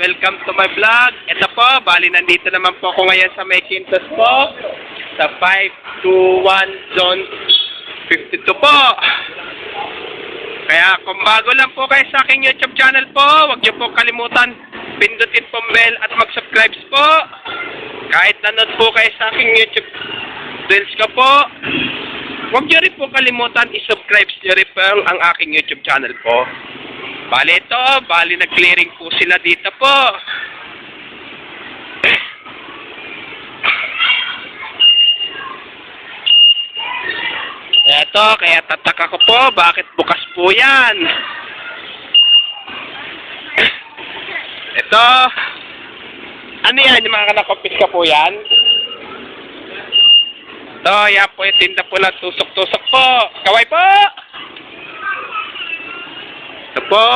welcome to my vlog. Ito po, bali nandito naman po ako ngayon sa may Quintos po. Sa 521 Zone 52 po. Kaya kung bago lang po kayo sa aking YouTube channel po, huwag niyo po kalimutan pindutin po bell at mag-subscribe po. Kahit nanood po kayo sa aking YouTube reels ko po, huwag niyo rin po kalimutan i-subscribe niyo rin po ang aking YouTube channel po. Bali ito, bali nag-clearing po sila dito po. Ito, kaya tataka ko po, bakit bukas po yan? Ito, ano yan, yung mga nakopis ka po yan? Ito, yan po yung tinda po ng tusok-tusok po. Kaway po! Ito po.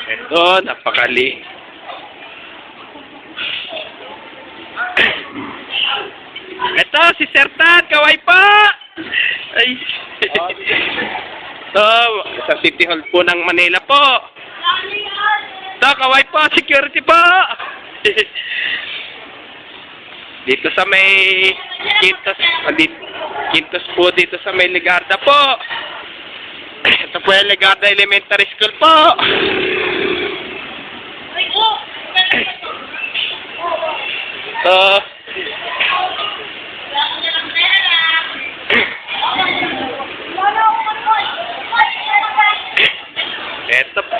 Ito, napakali. Ito, si Sir Tad, kaway pa! Ay. Ito, sa City Hall po ng Manila po. Ito, kaway po, security po! Dito sa may Quintos po, dito sa may Legarda po. Ito po yung Legarda Elementary School po. Ito po.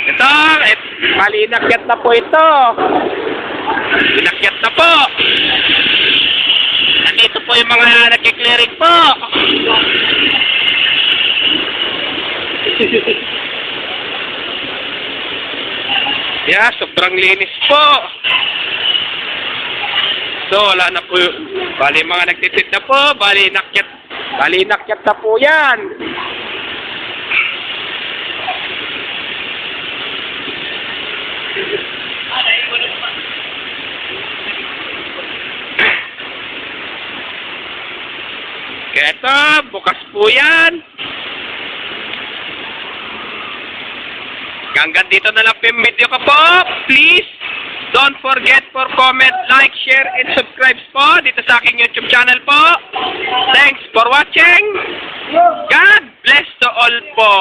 Ito, mali inakyat na po ito. Inakyat na po. Nandito po yung mga nagki-clearing po. Yeah, sobrang linis po. So, wala na po. Bali mga nagtitit na po. Bali inakyat na po yan. Kaya ito, bukas po yan. Hanggang dito na lang po yung video ko po. Please, don't forget for comment, like, share, and subscribe po dito sa aking YouTube channel po. Thanks for watching. God bless to all po.